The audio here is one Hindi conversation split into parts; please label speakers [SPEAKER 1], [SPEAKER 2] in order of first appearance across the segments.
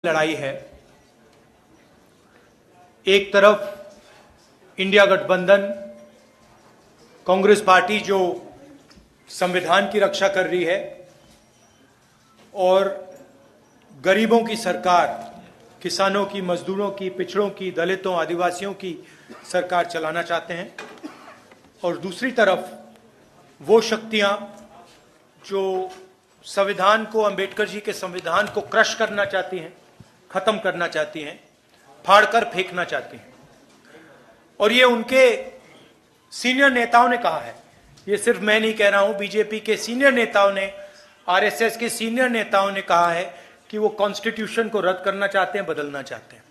[SPEAKER 1] लड़ाई है। एक तरफ इंडिया गठबंधन कांग्रेस पार्टी जो संविधान की रक्षा कर रही है और गरीबों की सरकार, किसानों की, मजदूरों की, पिछड़ों की, दलितों, आदिवासियों की सरकार चलाना चाहते हैं, और दूसरी तरफ वो शक्तियां जो संविधान को, अंबेडकर जी के संविधान को क्रश करना चाहती हैं, खत्म करना चाहती हैं, फाड़कर फेंकना चाहती हैं। और ये उनके सीनियर नेताओं ने कहा है, ये सिर्फ मैं नहीं कह रहा हूं, बीजेपी के सीनियर नेताओं ने, आरएसएस के सीनियर नेताओं ने कहा है कि वो कॉन्स्टिट्यूशन को रद्द करना चाहते हैं, बदलना चाहते हैं।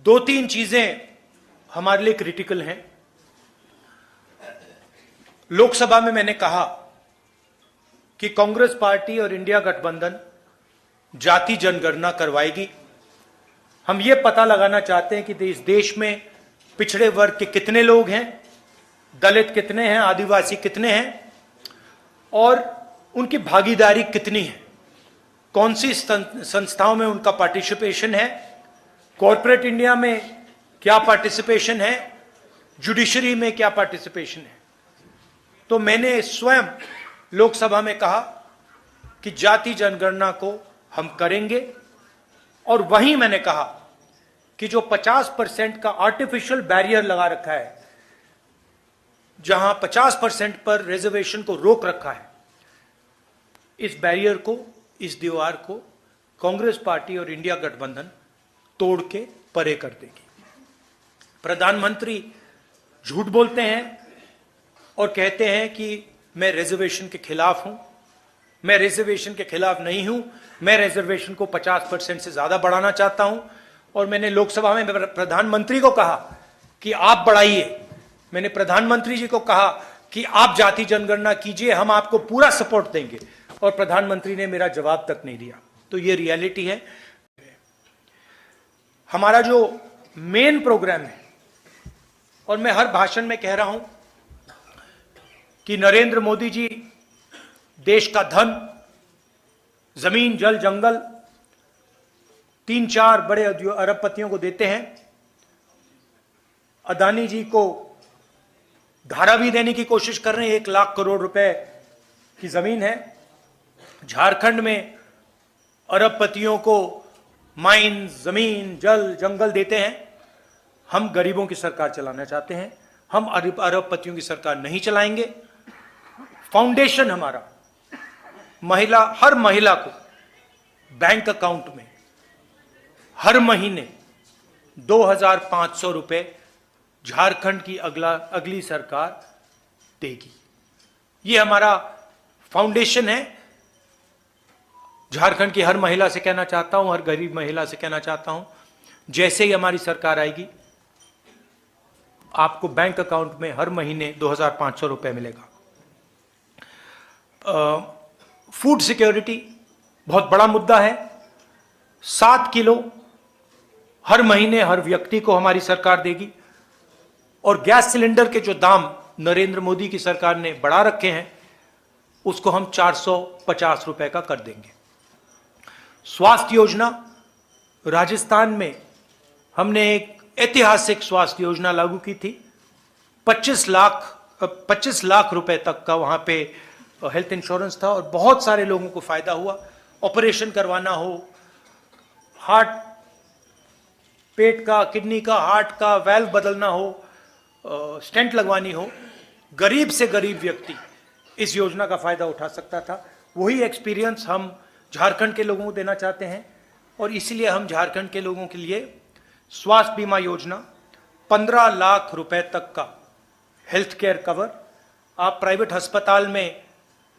[SPEAKER 1] दो तीन चीजें हमारे लिए क्रिटिकल हैं। लोकसभा में मैंने कहा कि कांग्रेस पार्टी और इंडिया गठबंधन जाति जनगणना करवाएगी। हम ये पता लगाना चाहते हैं कि इस देश में पिछड़े वर्ग के कितने लोग हैं, दलित कितने हैं, आदिवासी कितने हैं और उनकी भागीदारी कितनी है, कौन सी संस्थाओं में उनका पार्टिसिपेशन है, कॉर्पोरेट इंडिया में क्या पार्टिसिपेशन है, जुडिशरी में क्या पार्टिसिपेशन है। तो मैंने स्वयं लोकसभा में कहा कि जाति जनगणना को हम करेंगे, और वहीं मैंने कहा कि जो 50% का आर्टिफिशियल बैरियर लगा रखा है, जहां 50% पर रिजर्वेशन को रोक रखा है, इस बैरियर को, इस दीवार को कांग्रेस पार्टी और इंडिया गठबंधन तोड़ के परे कर देगी। प्रधानमंत्री झूठ बोलते हैं और कहते हैं कि मैं रिजर्वेशन के खिलाफ हूं। मैं रिजर्वेशन के खिलाफ नहीं हूं, मैं रिजर्वेशन को 50% से ज्यादा बढ़ाना चाहता हूं। और मैंने लोकसभा में प्रधानमंत्री को कहा कि आप बढ़ाइए, मैंने प्रधानमंत्री जी को कहा कि आप जाति जनगणना कीजिए, हम आपको पूरा सपोर्ट देंगे, और प्रधानमंत्री ने मेरा जवाब तक नहीं दिया। तो ये रियलिटी है। हमारा जो मेन प्रोग्राम है, और मैं हर भाषण में कह रहा हूं कि नरेंद्र मोदी जी देश का धन, जमीन, जल, जंगल 3-4 बड़े अरबपतियों को देते हैं। अदानी जी को धारावी देने की कोशिश कर रहे हैं। 1 लाख करोड़ रुपए की जमीन है। झारखंड में अरबपतियों को माइन, जमीन, जल, जंगल देते हैं। हम गरीबों की सरकार चलाना चाहते हैं। हम अरबपतियों की सरकार नहीं चलाएंगे। फाउंडेशन हमारा हर महिला को बैंक अकाउंट में हर महीने 2,500 रुपए झारखंड की अगली सरकार देगी। ये हमारा फाउंडेशन है। झारखंड की हर महिला से कहना चाहता हूं, हर गरीब महिला से कहना चाहता हूं, जैसे ही हमारी सरकार आएगी, आपको बैंक अकाउंट में हर महीने 2,500 रुपए मिलेगा। फूड सिक्योरिटी बहुत बड़ा मुद्दा है। 7 किलो हर महीने हर व्यक्ति को हमारी सरकार देगी। और गैस सिलेंडर के जो दाम नरेंद्र मोदी की सरकार ने बढ़ा रखे हैं, उसको हम 450 रुपए का कर देंगे। स्वास्थ्य योजना, राजस्थान में हमने एक ऐतिहासिक स्वास्थ्य योजना लागू की थी। 25 लाख रुपए तक का वहां पे हेल्थ इंश्योरेंस था, और बहुत सारे लोगों को फायदा हुआ। ऑपरेशन करवाना हो, हार्ट, पेट का, किडनी का, हार्ट का वैल्व बदलना हो, स्टेंट लगवानी हो, गरीब से गरीब व्यक्ति इस योजना का फायदा उठा सकता था। वही एक्सपीरियंस हम झारखंड के लोगों को देना चाहते हैं, और इसीलिए हम झारखंड के लोगों के लिए स्वास्थ्य बीमा योजना, 15 लाख रुपए तक का हेल्थ केयर कवर। आप प्राइवेट अस्पताल में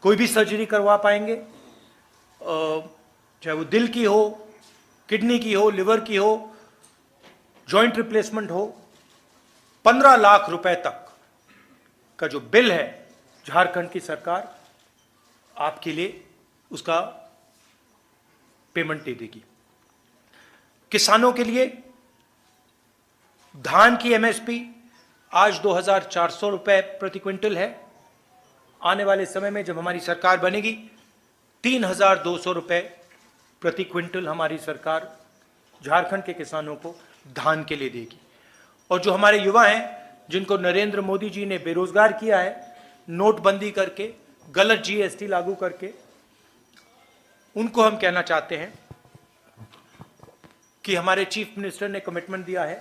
[SPEAKER 1] कोई भी सर्जरी करवा पाएंगे, चाहे वो दिल की हो, किडनी की हो, लिवर की हो, जॉइंट रिप्लेसमेंट हो। 15 लाख रुपए तक का जो बिल है, झारखंड की सरकार आपके लिए उसका पेमेंट दे देगी। किसानों के लिए धान की एमएसपी आज 2,400 रुपए प्रति क्विंटल है। आने वाले समय में जब हमारी सरकार बनेगी, 3,200 रुपए प्रति क्विंटल हमारी सरकार झारखंड के किसानों को धान के लिए देगी। और जो हमारे युवा हैं जिनको नरेंद्र मोदी जी ने बेरोजगार किया है नोटबंदी करके, गलत जीएसटी लागू करके, उनको हम कहना चाहते हैं कि हमारे चीफ मिनिस्टर ने कमिटमेंट दिया है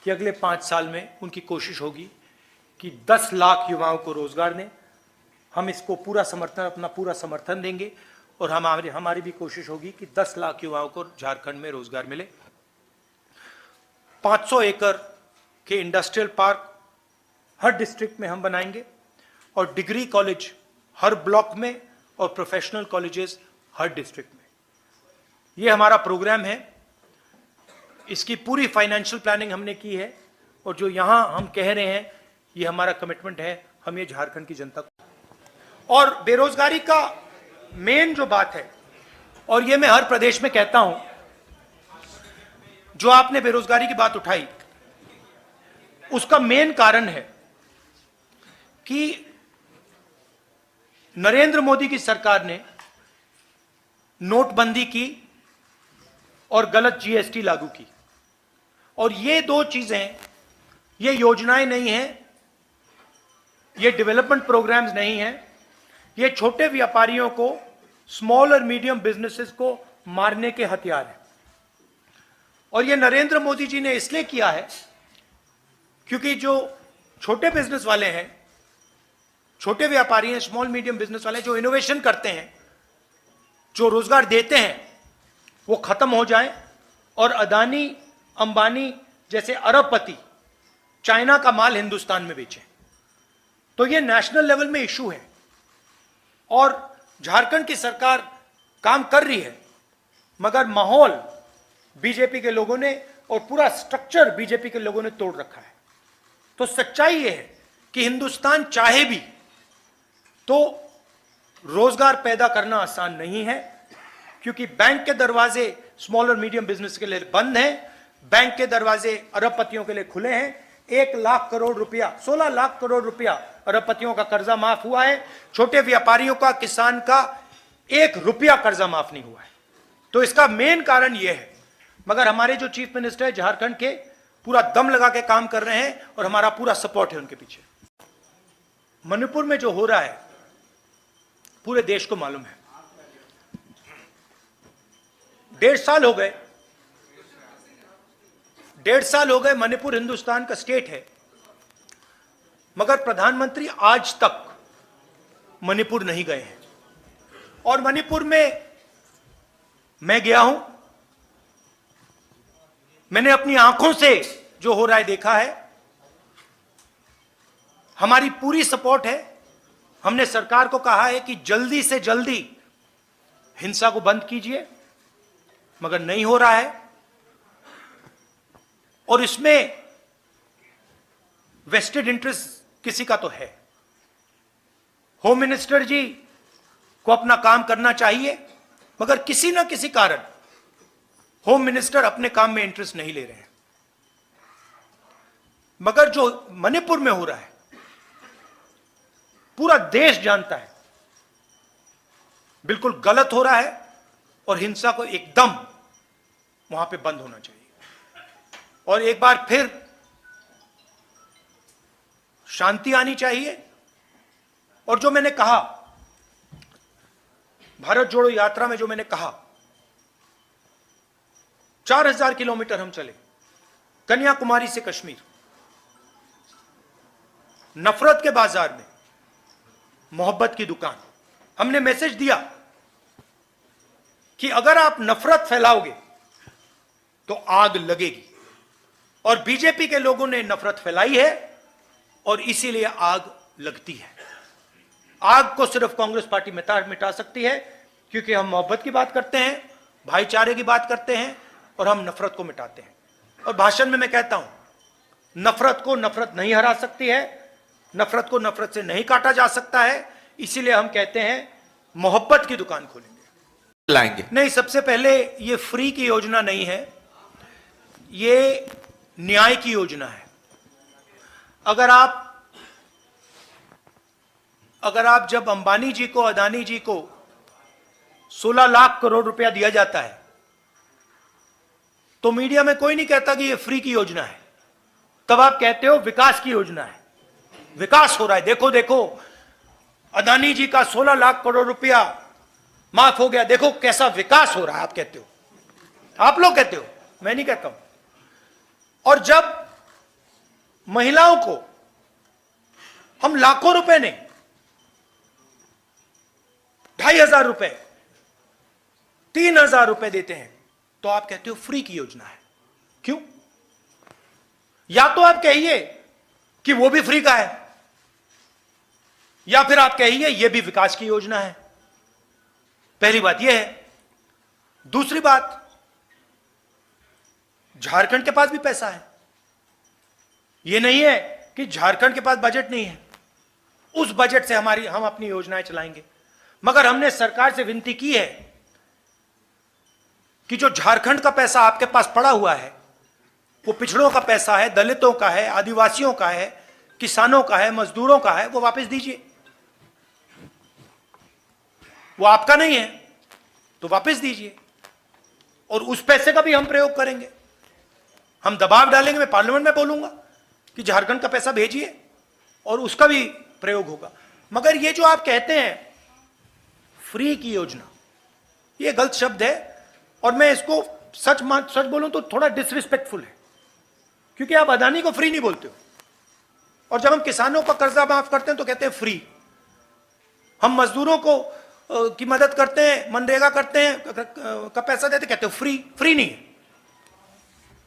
[SPEAKER 1] कि अगले 5 साल में उनकी कोशिश होगी कि 10 लाख युवाओं को रोजगार दें। हम इसको अपना पूरा समर्थन देंगे और हमारी भी कोशिश होगी कि 10 लाख युवाओं को झारखंड में रोजगार मिले। 500 एकड़ के इंडस्ट्रियल पार्क हर डिस्ट्रिक्ट में हम बनाएंगे और डिग्री कॉलेज हर ब्लॉक में और प्रोफेशनल कॉलेजेस हर डिस्ट्रिक्ट में। ये हमारा प्रोग्राम है। इसकी पूरी फाइनेंशियल प्लानिंग हमने की है और जो यहां हम कह रहे हैं ये हमारा कमिटमेंट है। हम ये झारखंड की जनता को, और बेरोजगारी का मेन जो बात है, और ये मैं हर प्रदेश में कहता हूं, जो आपने बेरोजगारी की बात उठाई उसका मेन कारण है कि नरेंद्र मोदी की सरकार ने नोटबंदी की और गलत जीएसटी लागू की। और ये 2 चीजें, ये योजनाएं नहीं हैं, ये डेवलपमेंट प्रोग्राम्स नहीं हैं, ये छोटे व्यापारियों को, स्मॉल और मीडियम बिजनेसेस को मारने के हथियार हैं। और ये नरेंद्र मोदी जी ने इसलिए किया है क्योंकि जो छोटे बिजनेस वाले हैं, छोटे व्यापारी हैं, स्मॉल मीडियम बिजनेस वाले जो इनोवेशन करते हैं, जो रोजगार देते हैं, वो खत्म हो जाए और अदानी अंबानी जैसे अरबपति चाइना का माल हिंदुस्तान में बेचें। तो ये नेशनल लेवल में इशू है और झारखंड की सरकार काम कर रही है, मगर माहौल बीजेपी के लोगों ने और पूरा स्ट्रक्चर बीजेपी के लोगों ने तोड़ रखा है। तो सच्चाई यह है कि हिंदुस्तान चाहे भी तो रोजगार पैदा करना आसान नहीं है, क्योंकि बैंक के दरवाजे स्मॉल और मीडियम बिजनेस के लिए बंद हैं, बैंक के दरवाजे अरबपतियों के लिए खुले हैं। 1 लाख करोड़ रुपया, 16 लाख करोड़ रुपया अरबपतियों का कर्जा माफ हुआ है। छोटे व्यापारियों का, किसान का 1 रुपया कर्जा माफ नहीं हुआ है। तो इसका मेन कारण यह है। मगर हमारे जो चीफ मिनिस्टर है झारखंड के, पूरा दम लगा के काम कर रहे हैं और हमारा पूरा सपोर्ट है उनके पीछे। मणिपुर में जो हो रहा है पूरे देश को मालूम है। 1.5 साल हो गए, 1.5 साल हो गए मणिपुर हिंदुस्तान का स्टेट है, मगर प्रधानमंत्री आज तक मणिपुर नहीं गए हैं। और मणिपुर में मैं गया हूं, मैंने अपनी आंखों से जो हो रहा है देखा है। हमारी पूरी सपोर्ट है। हमने सरकार को कहा है कि जल्दी से जल्दी हिंसा को बंद कीजिए, मगर नहीं हो रहा है। और इसमें वेस्टेड इंटरेस्ट किसी का तो है। होम मिनिस्टर जी को अपना काम करना चाहिए, मगर किसी ना किसी कारण होम मिनिस्टर अपने काम में इंटरेस्ट नहीं ले रहे हैं। मगर जो मणिपुर में हो रहा है पूरा देश जानता है, बिल्कुल गलत हो रहा है और हिंसा को एकदम वहां पे बंद होना चाहिए। और एक बार फिर शांति आनी चाहिए। और जो मैंने कहा भारत जोड़ो यात्रा में, जो मैंने कहा 4000 किलोमीटर हम चले, कन्याकुमारी से कश्मीर, नफरत के बाजार में मोहब्बत की दुकान। हमने मैसेज दिया कि अगर आप नफरत फैलाओगे तो आग लगेगी। और बीजेपी के लोगों ने नफरत फैलाई है और इसीलिए आग लगती है। आग को सिर्फ कांग्रेस पार्टी मिटा सकती है, क्योंकि हम मोहब्बत की बात करते हैं, भाईचारे की बात करते हैं और हम नफरत को मिटाते हैं। और भाषण में मैं कहता हूं, नफरत को नफरत नहीं हरा सकती है, नफरत को नफरत से नहीं काटा जा सकता है। इसीलिए हम कहते हैं मोहब्बत की दुकान खोलेंगे,
[SPEAKER 2] लाएंगे।
[SPEAKER 1] नहीं, सबसे पहले ये फ्री की योजना नहीं है, ये न्याय की योजना है। अगर आप जब अंबानी जी को, अदानी जी को 16 लाख करोड़ रुपया दिया जाता है तो मीडिया में कोई नहीं कहता कि ये फ्री की योजना है। तब आप कहते हो विकास की योजना है, विकास हो रहा है, देखो देखो अदानी जी का 16 लाख करोड़ रुपया माफ हो गया, देखो कैसा विकास हो रहा है। आप कहते हो, आप लोग कहते हो, मैं नहीं कहता हूं। और जब महिलाओं को हम लाखों रुपए नहीं, 2,500 रुपए, 3,000 रुपए देते हैं, तो आप कहते हो फ्री की योजना है। क्यों? या तो आप कहिए कि वो भी फ्री का है, या फिर आप कहिए ये भी विकास की योजना है। पहली बात यह है। दूसरी बात, झारखंड के पास भी पैसा है, यह नहीं है कि झारखंड के पास बजट नहीं है, उस बजट से हम अपनी योजनाएं चलाएंगे। मगर हमने सरकार से विनती की है कि जो झारखंड का पैसा आपके पास पड़ा हुआ है, वो पिछड़ों का पैसा है, दलितों का है, आदिवासियों का है, किसानों का है, मजदूरों का है, वो वापस दीजिए। वो आपका नहीं है तो वापस दीजिए, और उस पैसे का भी हम प्रयोग करेंगे। हम दबाव डालेंगे, मैं पार्लियामेंट में बोलूंगा कि झारखंड का पैसा भेजिए, और उसका भी प्रयोग होगा। मगर ये जो आप कहते हैं फ्री की योजना, ये गलत शब्द है, और मैं इसको सच बोलूं तो थोड़ा डिसरिस्पेक्टफुल है, क्योंकि आप अदानी को फ्री नहीं बोलते हो, और जब हम किसानों का कर्जा माफ करते हैं तो कहते हैं फ्री। हम मजदूरों को की मदद करते हैं, मनरेगा करते हैं, का पैसा देते, कहते हो फ्री। फ्री नहीं है।